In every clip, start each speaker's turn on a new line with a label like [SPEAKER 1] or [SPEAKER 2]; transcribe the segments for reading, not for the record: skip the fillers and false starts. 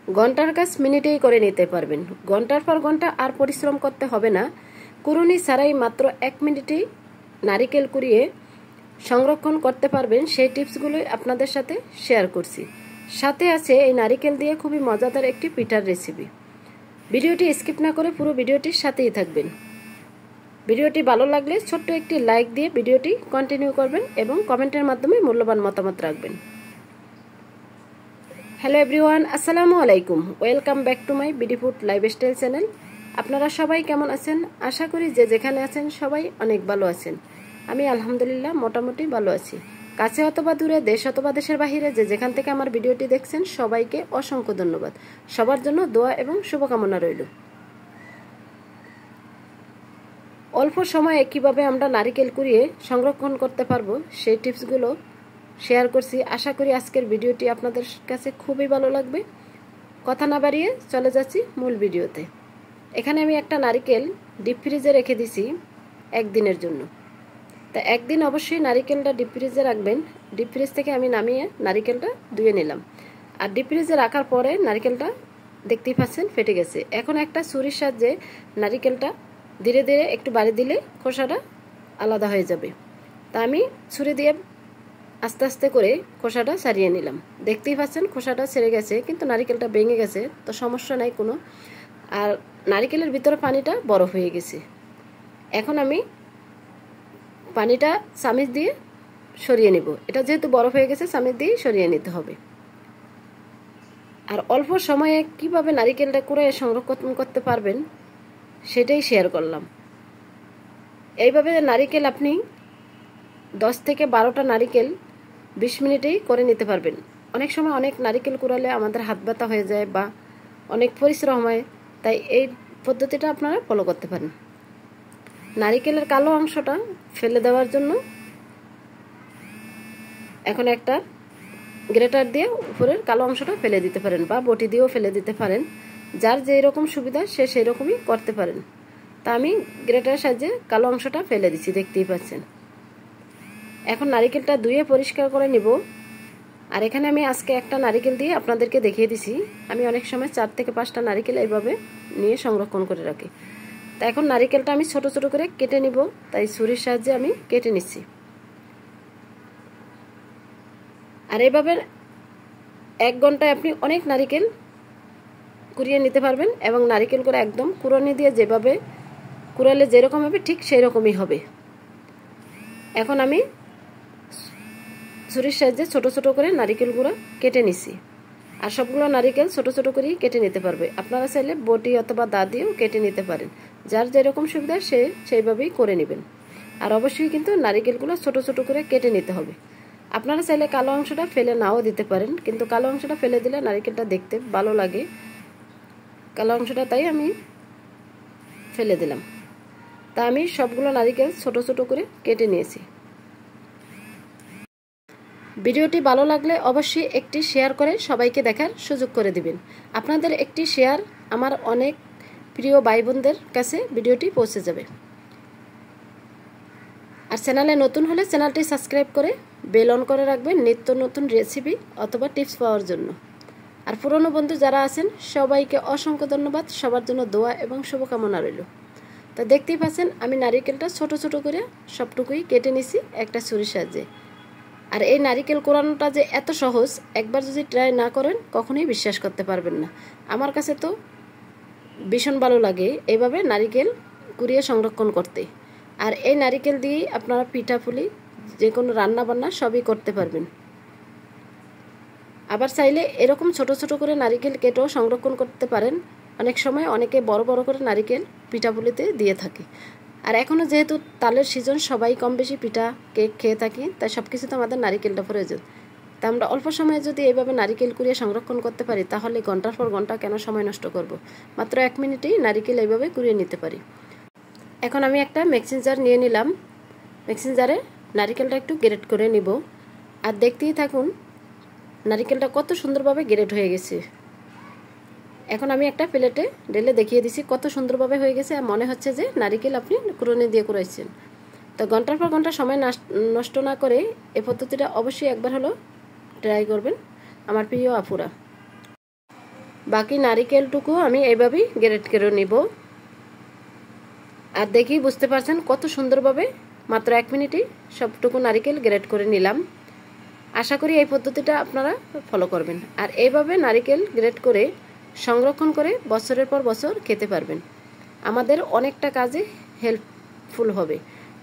[SPEAKER 1] ঘন্টার কাজ মিনিটেই করে নিতে পারবেন। ঘন্টার পর ঘন্টা আর পরিশ্রম করতে হবে না। কুড়ুনি ছাড়াই মাত্র 1 মিনিটেই নারিকেল কুড়িয়ে সংরক্ষণ করতে পারবেন, সেই টিপসগুলোই আপনাদের সাথে শেয়ার করছি। সাথে আছে এই নারিকেল দিয়ে খুবই মজাদার একটি পিঠার রেসিপি। ভিডিওটি স্কিপ না করে পুরো ভিডিওটির সাথেই থাকবেন। ভিডিওটি ভালো লাগলে ছোট্ট একটি লাইক দিয়ে ভিডিওটি কন্টিনিউ করবেন এবং কমেন্টের মাধ্যমে মূল্যবান মতামত রাখবেন। হ্যালো এভরিওয়ান, আসসালামু আলাইকুম। Welcome back to my BD food lifestyle channel. আপনারা সবাই কেমন আছেন? আশা করি যে যেখানে আছেন সবাই অনেক ভালো আছেন। আমি আলহামদুলিল্লাহ মোটামুটি ভালো আছি। কাছে অথবা দূরে, দেশ অথবা দেশের বাহিরে যে যেখান থেকে আমার ভিডিওটি দেখছেন সবাইকে অসংখ্য ধন্যবাদ। সবার জন্য দোয়া এবং শুভকামনা রইল। অল্প সময়ে কিভাবে আমরা নারিকেল কুড়িয়ে সংরক্ষণ করতে পারবো সেই টিপসগুলো শেয়ার করছি। আশা করি আজকের ভিডিওটি আপনাদের কাছে খুবই ভালো লাগবে। কথা না বাড়িয়ে চলে যাচ্ছি মূল ভিডিওতে। এখানে আমি একটা নারিকেল ডিপ ফ্রিজে রেখে দিছি একদিনের জন্য। তা একদিন অবশ্যই নারিকেলটা ডিপ ফ্রিজে রাখবেন। ডিপ ফ্রিজ থেকে আমি নামিয়ে নারিকেলটা ধুয়ে নিলাম। আর ডিপ ফ্রিজে রাখার পরে নারিকেলটা দেখতেই পাচ্ছেন ফেটে গেছে। এখন একটা ছুরির সাহায্যে নারিকেলটা ধীরে ধীরে একটু বাড়ি দিলে খোসাটা আলাদা হয়ে যাবে। তা আমি ছুরি দিয়ে আস্তে আস্তে করে খোসাটা ছাড়িয়ে নিলাম। দেখতেই পাচ্ছেন খোসাটা ছেড়ে গেছে, কিন্তু নারিকেলটা ভেঙে গেছে, তো সমস্যা নাই কোনো। আর নারিকেলের ভিতরে পানিটা বরফ হয়ে গেছে। এখন আমি পানিটা চামিচ দিয়ে সরিয়ে নিব। এটা যেহেতু বরফ হয়ে গেছে, চামিচ দিয়ে সরিয়ে নিতে হবে। আর অল্প সময়ে কিভাবে নারিকেলটা কুড়িয়ে সংরক্ষণ করতে পারবেন সেটাই শেয়ার করলাম। এইভাবে নারিকেল আপনি 10 থেকে 12টা নারিকেল 20 মিনিটেই করে নিতে পারবেন। অনেক সময় অনেক নারিকেল কুড়ালে আমাদের হাত ব্যথা হয়ে যায় বা অনেক পরিশ্রম হয়, তাই এই পদ্ধতিটা আপনারা ফলো করতে পারেন। নারিকেলের কালো অংশটা ফেলে দেওয়ার জন্য এখন একটা গ্রেটার দিয়ে উপরের কালো অংশটা ফেলে দিতে পারেন বা বটি দিয়েও ফেলে দিতে পারেন। যার যেই রকম সুবিধা সে সেই রকমই করতে পারেন। তা আমি গ্রেটারের সাহায্যে কালো অংশটা ফেলে দিচ্ছি, দেখতেই পাচ্ছেন। এখন নারিকেলটা ধুয়ে পরিষ্কার করে নিব। আর এখানে আমি আজকে একটা নারিকেল দিয়ে আপনাদেরকে দেখিয়ে দিছি। আমি অনেক সময় 4 থেকে 5টা নারিকেল এইভাবে নিয়ে সংরক্ষণ করে রাখি। তা এখন নারিকেলটা আমি ছোট ছোট করে কেটে নিব, তাই ছুরির সাহায্যে আমি কেটে নিচ্ছি। আর এইভাবে 1 ঘন্টায় আপনি অনেক নারিকেল কুড়িয়ে নিতে পারবেন এবং নারিকেল করে একদম কুড়ানি দিয়ে যেভাবে কুড়ালে যেরকম হবে ঠিক সেই রকমই হবে। এখন আমি ছুরির সাহায্যে ছোট ছোট করে নারিকেলগুলো কেটে নিছি। আর সবগুলো নারিকেল ছোট ছোট করেই কেটে নিতে পারবে। আপনারা চাইলে বটি অথবা দা দিয়েও কেটে নিতে পারেন। যার যেরকম সুবিধা সে সেইভাবেই করে নেবেন। আর অবশ্যই কিন্তু নারিকেলগুলো ছোট ছোট করে কেটে নিতে হবে। আপনারা চাইলে কালো অংশটা ফেলে নাও দিতে পারেন, কিন্তু কালো অংশটা ফেলে দিলে নারিকেলটা দেখতে ভালো লাগে। কালো অংশটা তাই আমি ফেলে দিলাম। তা আমি সবগুলো নারিকেল ছোট ছোট করে কেটে নিয়েছি। ভিডিওটি ভালো লাগলে অবশ্যই একটি শেয়ার করে সবাইকে দেখার সুযোগ করে দিবেন। আপনাদের একটি শেয়ার আমার অনেক প্রিয় ভাই বোনদের কাছে ভিডিওটি পৌঁছে যাবে। আর চ্যানেলে নতুন হলে চ্যানেলটি সাবস্ক্রাইব করে বেল অন করে রাখবেন নিত্য নতুন রেসিপি অথবা টিপস পাওয়ার জন্য। আর পুরনো বন্ধু যারা আছেন সবাইকে অসংখ্য ধন্যবাদ। সবার জন্য দোয়া এবং শুভকামনা রইল। তা দেখতেই পাচ্ছেন আমি নারিকেলটা ছোট ছোট করে সবটুকুই কেটে নিছি একটা ছুরির সাহায্যে। আর এই নারিকেল কোরানোটা যে এত সহজ, একবার যদি ট্রাই না করেন কখনোই বিশ্বাস করতে পারবেন না। আমার কাছে তো ভীষণ ভালো লাগে এইভাবে নারিকেল কুড়িয়ে সংরক্ষণ করতে। আর এই নারিকেল দিয়েই আপনারা পিঠাপুলি যে কোনো রান্না বান্না সবই করতে পারবেন। আবার চাইলে এরকম ছোট ছোট করে নারিকেল কেটেও সংরক্ষণ করতে পারেন। অনেক সময় অনেকে বড় বড় করে নারিকেল পিঠাপুলিতে দিয়ে থাকে। আর এখনও যেহেতু তালের সিজন, সবাই কম বেশি পিঠা কেক খেয়ে থাকি, তাই সব কিছুতে আমাদের নারিকেলটা প্রয়োজন। তা আমরা অল্প সময়ে যদি এইভাবে নারিকেল কুড়িয়ে সংরক্ষণ করতে পারি তাহলে ঘন্টার পর ঘন্টা কেন সময় নষ্ট করব। মাত্র 1 মিনিটেই নারিকেল এইভাবে কুড়িয়ে নিতে পারি। এখন আমি একটা মিক্সিং জার নিয়ে নিলাম। মিক্সিং জারে নারিকেলটা একটু গ্রেট করে নিব। আর দেখতেই থাকুন নারিকেলটা কত সুন্দরভাবে গ্রেট হয়ে গেছে। এখন আমি একটা প্লেটে ঢেলে দেখিয়ে দিছি কত সুন্দরভাবে হয়ে গেছে। আর মনে হচ্ছে যে নারিকেল আপনি কুড়ুনি দিয়ে কুড়াইছেন। তো ঘন্টার পর ঘন্টা সময় নষ্ট না করে এই পদ্ধতিটা অবশ্যই একবার হলো ট্রাই করবেন আমার প্রিয় আপুরা। বাকি নারিকেলটুকু আমি এইভাবেই গ্রেট করে নিব। আর দেখি বুঝতে পারছেন কত সুন্দরভাবে মাত্র 1 মিনিটেই সবটুকু নারিকেল গ্রেট করে নিলাম। আশা করি এই পদ্ধতিটা আপনারা ফলো করবেন। আর এইভাবে নারিকেল গ্রেট করে সংরক্ষণ করে বছরের পর বছর খেতে পারবেন। আমাদের অনেকটা কাজে হেল্পফুল হবে,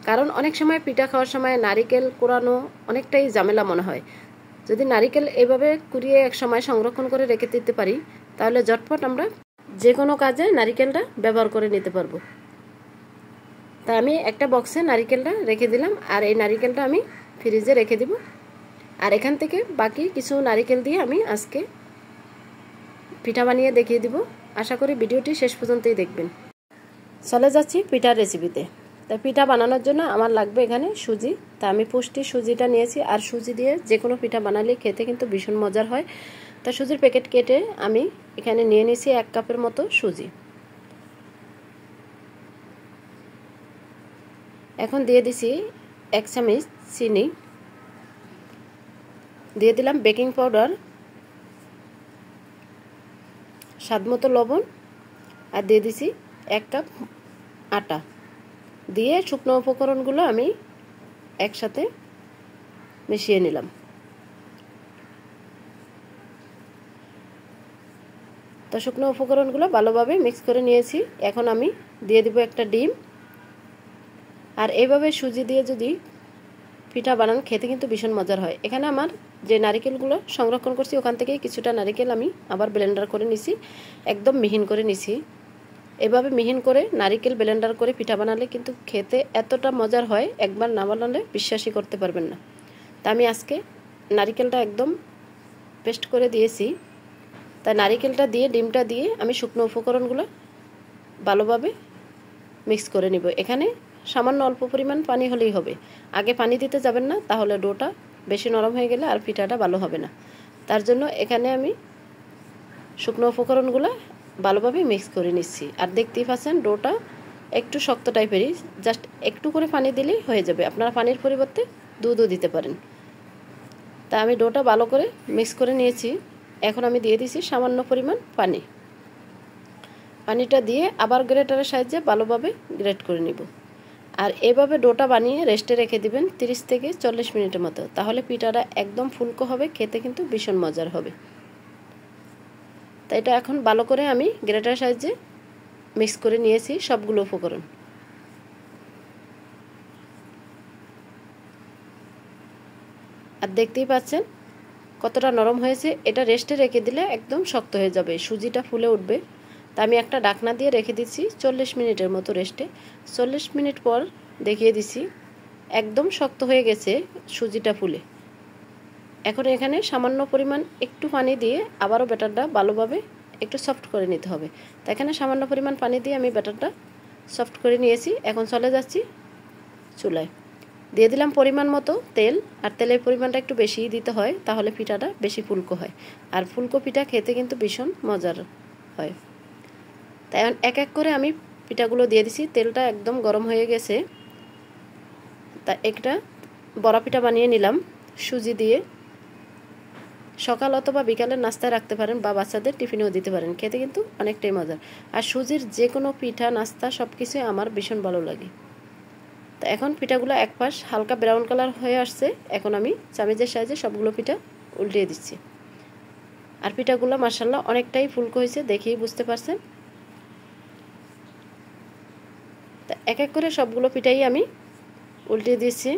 [SPEAKER 1] কারণ অনেক সময় পিঠা খাওয়ার সময় নারিকেল কোরানো অনেকটাই ঝামেলা মনে হয়। যদি নারিকেল এইভাবে কুড়িয়ে এক সময় সংরক্ষণ করে রেখে দিতে পারি, তাহলে ঝটপট আমরা যে কোনো কাজে নারিকেলটা ব্যবহার করে নিতে পারবো। তা আমি একটা বক্সে নারিকেলটা রেখে দিলাম, আর এই নারিকেলটা আমি ফ্রিজে রেখে দিব। আর এখান থেকে বাকি কিছু নারিকেল দিয়ে আমি আজকে পিঠা বানিয়ে দেখিয়ে দিব। আশা করি ভিডিওটি শেষ পর্যন্তই দেখবেন। চলে যাচ্ছি পিঠার রেসিপিতে। তা পিঠা বানানোর জন্য আমার লাগবে এখানে সুজি। তা আমি পুষ্টি সুজিটা নিয়েছি, আর সুজি দিয়ে যে কোনো পিঠা বানালে খেতে কিন্তু ভীষণ মজার হয়। তা সুজির প্যাকেট কেটে আমি এখানে নিয়ে নিয়েছি 1 কাপের মতো সুজি। এখন দিয়ে দিছি 1 চামচ চিনি, দিয়ে দিলাম বেকিং পাউডার, স্বাদমতো লবণ, আর দিয়ে দিছি 1 কাপ আটা। দিয়ে শুকনো উপকরণগুলো আমি একসাথে মিশিয়ে নিলাম। তো শুকনো উপকরণগুলো ভালোভাবে মিক্স করে নিয়েছি। এখন আমি দিয়ে দিব একটা ডিম। আর এইভাবে সুজি দিয়ে যদি পিঠা বানান খেতে কিন্তু ভীষণ মজার হয়। এখানে আমার যে নারিকেলগুলো সংরক্ষণ করছি ওখান থেকেই কিছুটা নারিকেল আমি আবার ব্লেন্ডার করে নিছি, একদম মিহিন করে নিছি। এভাবে মিহিন করে নারিকেল ব্লেন্ডার করে পিঠা বানালে কিন্তু খেতে এতটা মজার হয়, একবার না বানালে বিশ্বাসই করতে পারবেন না। তা আমি আজকে নারিকেলটা একদম পেস্ট করে দিয়েছি। তাই নারিকেলটা দিয়ে ডিমটা দিয়ে আমি শুকনো উপকরণগুলো ভালোভাবে মিক্স করে নিব। এখানে সামান্য অল্প পরিমাণ পানি হলেই হবে। আগে পানি দিতে যাবেন না, তাহলে ডোটা বেশি নরম হয়ে গেলে আর পিঠাটা ভালো হবে না। তার জন্য এখানে আমি শুকনো উপকরণগুলো ভালোভাবে মিক্স করে নিচ্ছি। আর দেখতেই পাচ্ছেন ডোটা একটু শক্ত টাইপেরই, জাস্ট একটু করে পানি দিলেই হয়ে যাবে। আপনারা পানির পরিবর্তে দুধও দিতে পারেন। তা আমি ডোটা ভালো করে মিক্স করে নিয়েছি। এখন আমি দিয়ে দিছি সামান্য পরিমাণ পানি। পানিটা দিয়ে আবার গ্রেটারের সাহায্যে ভালোভাবে গ্রেট করে নিব। আর এভাবে ডোটা বানিয়ে রেস্টে রেখে দিবেন 30 থেকে 40 মিনিটের মতো, তাহলে পিঠাটা একদম ফুলকো হবে, খেতে কিন্তু ভীষণ মজার হবে। তাই এটা এখন ভালো করে আমি গ্রেটারের সাহায্যে মিক্স করে নিয়েছি সবগুলো উপকরণ। আর দেখতেই পাচ্ছেন কতটা নরম হয়েছে। এটা রেস্টে রেখে দিলে একদম শক্ত হয়ে যাবে, সুজিটা ফুলে উঠবে। তা আমি একটা ঢাকনা দিয়ে রেখে দিচ্ছি 40 মিনিটের মতো রেস্টে। 40 মিনিট পর দেখিয়ে দিছি একদম শক্ত হয়ে গেছে সুজিটা ফুলে। এখন এখানে সামান্য পরিমাণ একটু পানি দিয়ে আবারও ব্যাটারটা ভালোভাবে একটু সফট করে নিতে হবে। তো এখানে সামান্য পরিমাণ পানি দিয়ে আমি ব্যাটারটা সফট করে নিয়েছি। এখন চলে যাচ্ছি চুলায়। দিয়ে দিলাম পরিমাণ মতো তেল। আর তেলের পরিমাণটা একটু বেশিই দিতে হয়, তাহলে পিঠাটা বেশি ফুলকো হয়। আর ফুলকো পিঠা খেতে কিন্তু ভীষণ মজার হয়। তাই এক এক করে আমি পিঠাগুলো দিয়ে দিছি। তেলটা একদম গরম হয়ে গেছে। তা একটা বড়া পিঠা বানিয়ে নিলাম সুজি দিয়ে। সকাল অথবা বিকালের নাস্তায় রাখতে পারেন, বা বাচ্চাদের টিফিনেও দিতে পারেন, খেতে কিন্তু অনেকটাই মজার। আর সুজির যে কোনো পিঠা নাস্তা সব কিছুই আমার ভীষণ ভালো লাগে। তো এখন পিঠাগুলো এক পাশ হালকা ব্রাউন কালার হয়ে আসছে। এখন আমি চামচের সাহায্যে সবগুলো পিঠা উল্টিয়ে দিচ্ছি। আর পিঠাগুলো মাশাআল্লাহ অনেকটাই ফুলকো হয়েছে, দেখেই বুঝতে পারছেন। তা এক এক করে সবগুলো পিঠাই আমি উল্টিয়ে দিচ্ছি।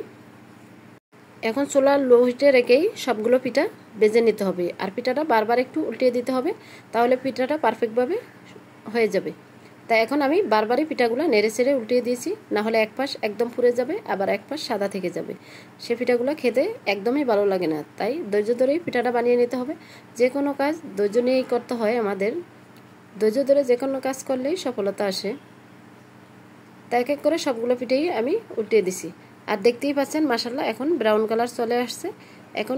[SPEAKER 1] এখন চুলার লো হিটে রেখেই সবগুলো পিঠা ভেজে নিতে হবে। আর পিঠাটা বারবার একটু উল্টিয়ে দিতে হবে, তাহলে পিঠাটা পারফেক্টভাবে হয়ে যাবে। তাই এখন আমি বারবারই পিঠাগুলো নেড়ে চেড়ে উল্টিয়ে দিয়েছি, না হলে এক পাশ একদম পুড়ে যাবে, আবার এক পাশ সাদা থেকে যাবে। সে পিঠাগুলো খেতে একদমই ভালো লাগে না। তাই ধৈর্য ধরেই পিঠাটা বানিয়ে নিতে হবে। যে কোনো কাজ ধৈর্য নিয়েই করতে হয় আমাদের। ধৈর্য ধরে যে কোনো কাজ করলেই সফলতা আসে। তাই এক এক করে সবগুলো পিঠেই আমি উল্টিয়ে দিছি। আর দেখতেই পাচ্ছেন মাশাআল্লাহ এখন ব্রাউন কালার চলে আসছে। এখন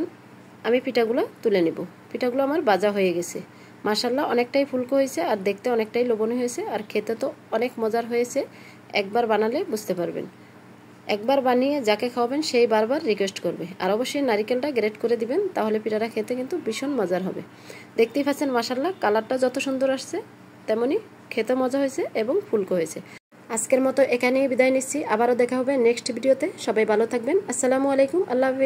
[SPEAKER 1] আমি পিঠাগুলো তুলে নেব। পিঠাগুলো আমার ভাজা হয়ে গেছে। মাশাআল্লাহ অনেকটাই ফুলকো হয়েছে, আর দেখতে অনেকটাই লোভনীয় হয়েছে, আর খেতে তো অনেক মজার হয়েছে। একবার বানালে বুঝতে পারবেন। একবার বানিয়ে যাকে খাওয়াবেন সেই বারবার রিকোয়েস্ট করবে। আর অবশ্যই নারিকেলটা গ্রেট করে দিবেন, তাহলে পিঠাটা খেতে কিন্তু ভীষণ মজার হবে। দেখতেই পাচ্ছেন মাশাআল্লাহ কালারটা যত সুন্দর আসছে তেমনি খেতে মজা হয়েছে এবং ফুলকো হয়েছে। আজকের মতো এখানেই বিদায় নিচ্ছি, আবারও দেখা হবে নেক্সট ভিডিওতে। সবাই ভালো থাকবেন। আসসালামু আলাইকুম, আল্লাহ হাফেজ।